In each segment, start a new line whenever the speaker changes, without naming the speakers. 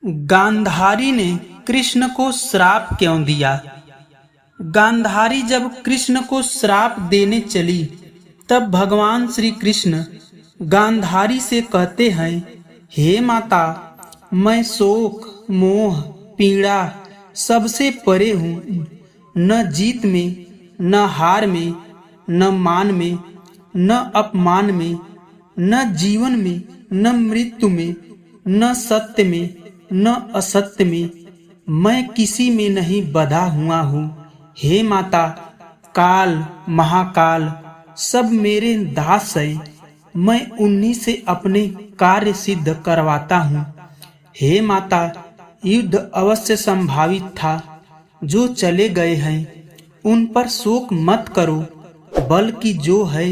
गांधारी ने कृष्ण को श्राप क्यों दिया? गांधारी जब कृष्ण को श्राप देने चली तब भगवान श्री कृष्ण गांधारी से कहते हैं, हे माता, मैं शोक, मोह, पीड़ा सबसे परे हूँ। न जीत में, न हार में, न मान में, न अपमान में, न जीवन में, न मृत्यु में, न सत्य में, न असत्य में, मैं किसी में नहीं बधा हुआ हूँ। हे माता, काल, महाकाल सब मेरे दास है। मैं उन्हीं से अपने कार्य सिद्ध करवाता हूँ। हे माता, युद्ध अवश्य संभावित था। जो चले गए हैं उन पर शोक मत करो, बल्कि जो है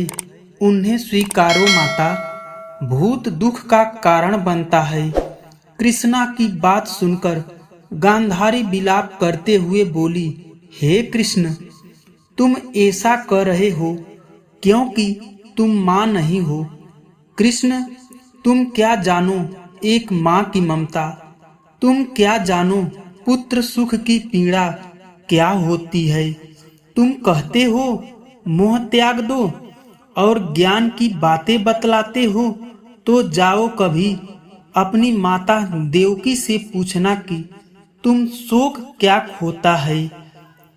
उन्हें स्वीकारो माता। भूत दुख का कारण बनता है। कृष्णा की बात सुनकर गांधारी विलाप करते हुए बोली, हे कृष्ण, तुम ऐसा कर रहे हो क्योंकि तुम माँ नहीं हो। कृष्ण, तुम क्या जानो एक माँ की ममता, तुम क्या जानो पुत्र सुख की पीड़ा क्या होती है। तुम कहते हो मोह त्याग दो और ज्ञान की बातें बतलाते हो, तो जाओ कभी अपनी माता देवकी से पूछना कि तुम शोक क्या होता है।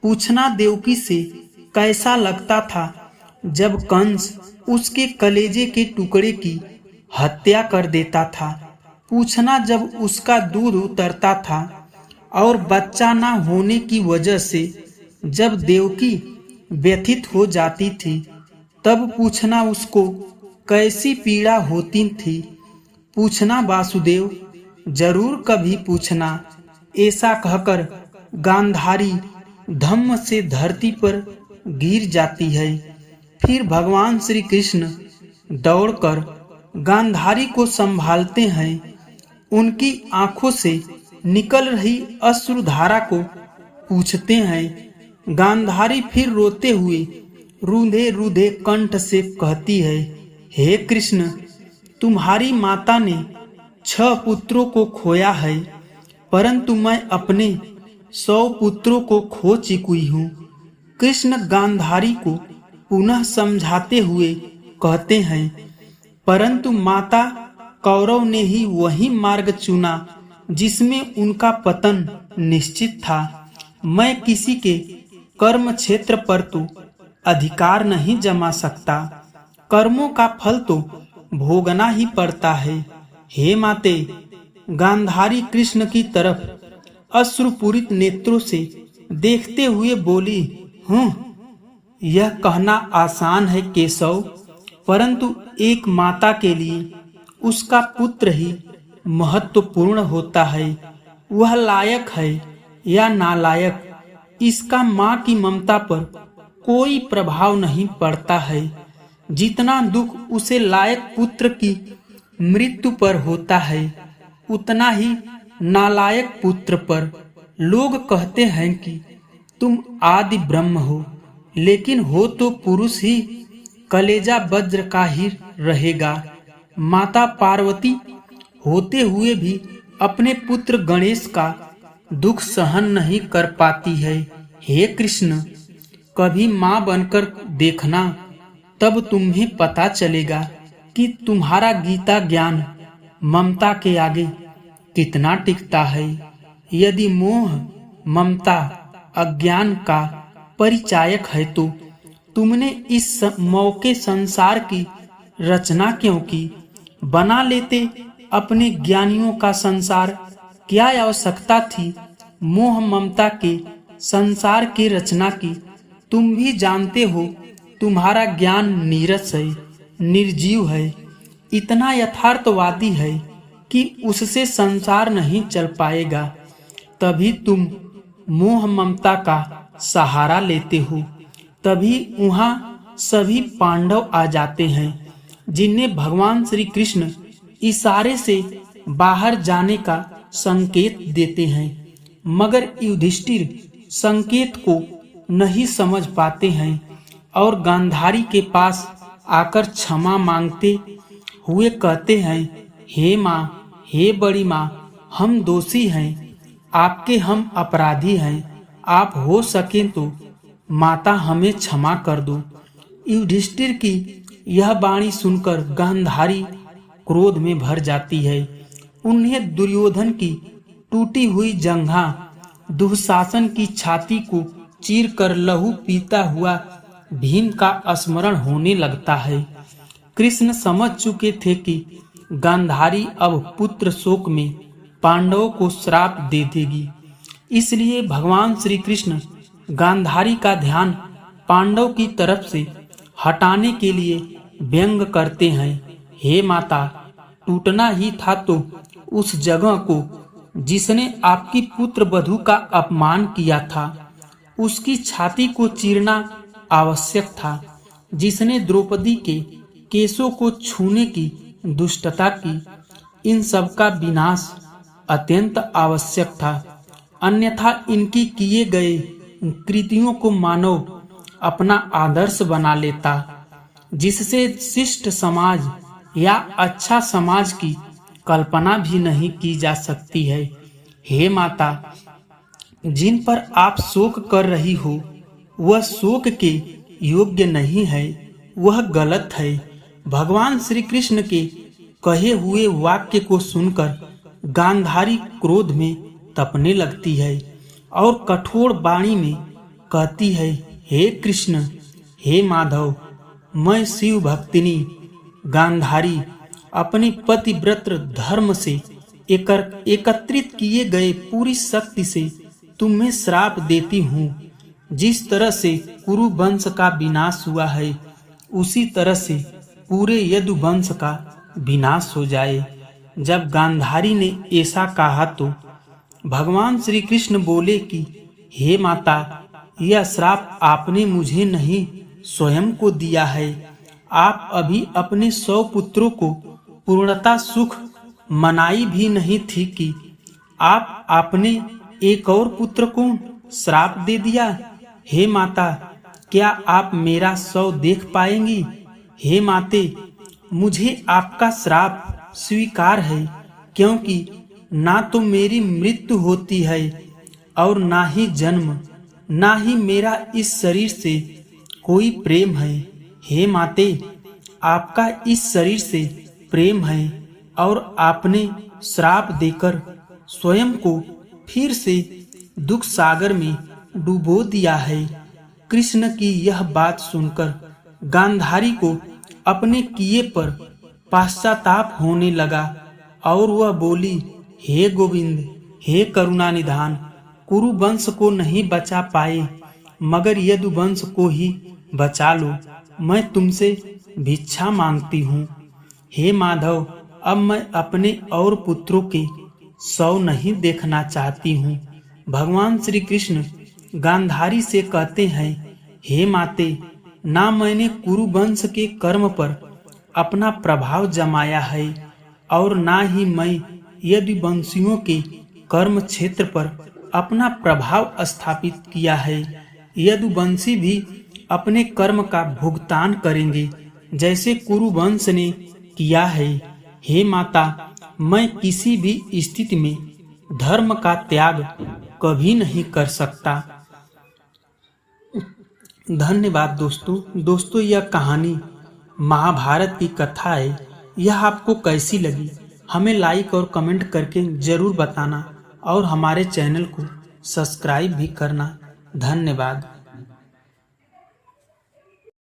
पूछना देवकी से कैसा लगता था जब कंस उसके कलेजे के टुकड़े की हत्या कर देता था। पूछना जब उसका दूध उतरता था और बच्चा ना होने की वजह से जब देवकी व्यथित हो जाती थी, तब पूछना उसको कैसी पीड़ा होती थी। पूछना वासुदेव, जरूर कभी पूछना। ऐसा कहकर गांधारी धम्म से धरती पर गिर जाती है। फिर भगवान श्री कृष्ण दौड़कर गांधारी को संभालते हैं। उनकी आंखों से निकल रही अश्रुधारा को पूछते हैं। गांधारी फिर रोते हुए रूंधे रूंधे कंठ से कहती है, हे कृष्ण, तुम्हारी माता ने 6 पुत्रों को खोया है, परंतु मैं अपने 100 पुत्रों को खो चुकी हूँ। कृष्ण गांधारी को पुनः समझाते हुए कहते हैं, परंतु माता, कौरव ने ही वही मार्ग चुना जिसमें उनका पतन निश्चित था। मैं किसी के कर्म क्षेत्र पर तो अधिकार नहीं जमा सकता। कर्मों का फल तो भोगना ही पड़ता है। हे माते, गांधारी कृष्ण की तरफ अश्रुपूरित नेत्रों से देखते हुए बोली, यह कहना आसान है केशव, परंतु एक माता के लिए उसका पुत्र ही महत्वपूर्ण होता है। वह लायक है या नालायक, इसका माँ की ममता पर कोई प्रभाव नहीं पड़ता है। जितना दुख उसे लायक पुत्र की मृत्यु पर होता है, उतना ही नालायक पुत्र पर। लोग कहते हैं कि तुम आदि ब्रह्म हो, लेकिन हो तो पुरुष ही, कलेजा वज्र का ही रहेगा। माता पार्वती होते हुए भी अपने पुत्र गणेश का दुख सहन नहीं कर पाती है। हे कृष्ण, कभी माँ बनकर देखना, तब तुम्हें पता चलेगा कि तुम्हारा गीता ज्ञान ममता के आगे कितना टिकता है। यदि मोह, ममता, अज्ञान का परिचायक है तो तुमने इस मौके संसार की रचना क्यों की? बना लेते अपने ज्ञानियों का संसार। क्या आवश्यकता थी मोह ममता के संसार की रचना की? तुम भी जानते हो तुम्हारा ज्ञान नीरस है, निर्जीव है, इतना यथार्थवादी है कि उससे संसार नहीं चल पाएगा। तभी तुम मोह ममता का सहारा लेते हो। तभी वहाँ सभी पांडव आ जाते हैं, जिन्हें भगवान श्री कृष्ण इशारे से बाहर जाने का संकेत देते हैं, मगर युधिष्ठिर संकेत को नहीं समझ पाते हैं और गांधारी के पास आकर क्षमा मांगते हुए कहते हैं, हे माँ, हे बड़ी माँ, हम दोषी हैं, आपके हम अपराधी हैं, आप हो सकें तो माता हमें क्षमा कर दो। युधिष्ठिर की यह वाणी सुनकर गांधारी क्रोध में भर जाती है। उन्हें दुर्योधन की टूटी हुई जंघा, दुःशासन की छाती को चीर कर लहू पीता हुआ भीम का स्मरण होने लगता है। कृष्ण समझ चुके थे कि गांधारी अब पुत्र शोक में पांडवों को श्राप दे देगी, इसलिए भगवान श्री कृष्ण गांधारी का ध्यान पांडव की तरफ से हटाने के लिए व्यंग करते हैं। हे माता, टूटना ही था तो उस जगह को जिसने आपकी पुत्र वधू का अपमान किया था, उसकी छाती को चीरना आवश्यक था। जिसने द्रौपदी के केशों को छूने की दुष्टता की, इन सब का विनाश अत्यंत आवश्यक था। अन्यथा इनकी किए गए कृतियों को मानव अपना आदर्श बना लेता, जिससे शिष्ट समाज या अच्छा समाज की कल्पना भी नहीं की जा सकती है। हे माता, जिन पर आप शोक कर रही हो वह शोक के योग्य नहीं है, वह गलत है। भगवान श्री कृष्ण के कहे हुए वाक्य को सुनकर गांधारी क्रोध में तपने लगती है और कठोर वाणी में कहती है, हे कृष्ण, हे माधव, मैं शिव भक्तिनी गांधारी अपने पतिव्रत धर्म से एकत्रित किए गए पूरी शक्ति से तुम्हें श्राप देती हूँ। जिस तरह से कुरु वंश का विनाश हुआ है, उसी तरह से पूरे यदु वंश का विनाश हो जाए। जब गांधारी ने ऐसा कहा तो भगवान श्री कृष्ण बोले कि हे माता, यह श्राप आपने मुझे नहीं स्वयं को दिया है। आप अभी अपने 100 पुत्रों को पूर्णता सुख मनाई भी नहीं थी कि आपने एक और पुत्र को श्राप दे दिया। हे माता, क्या आप मेरा 100 देख पाएंगी? हे माते, मुझे आपका श्राप स्वीकार है, क्योंकि ना तो मेरी मृत्यु होती है और ना ही जन्म, ना ही मेरा इस शरीर से कोई प्रेम है। हे माते, आपका इस शरीर से प्रेम है और आपने श्राप देकर स्वयं को फिर से दुख सागर में डुबो दिया है। कृष्ण की यह बात सुनकर गांधारी को अपने किए पर पश्चाताप होने लगा और वह बोली, हे गोविंद, हे करुणा निधान, कुरु वंश को नहीं बचा पाए मगर यदु वंश को ही बचा लो। मैं तुमसे भिक्षा मांगती हूँ। हे माधव, अब मैं अपने और पुत्रों के 100 नहीं देखना चाहती हूँ। भगवान श्री कृष्ण गांधारी से कहते हैं, हे माते, ना मैंने कुरु वंश के कर्म पर अपना प्रभाव जमाया है और ना ही मैं यदुवंशियों के कर्म क्षेत्र पर अपना प्रभाव स्थापित किया है। यदुवंशी भी अपने कर्म का भुगतान करेंगे जैसे कुरु वंश ने किया है। हे माता, मैं किसी भी स्थिति में धर्म का त्याग कभी नहीं कर सकता। धन्यवाद दोस्तों, यह कहानी महाभारत की कथा है। यह आपको कैसी लगी हमें लाइक और कमेंट करके जरूर बताना और हमारे चैनल को सब्सक्राइब भी करना। धन्यवाद।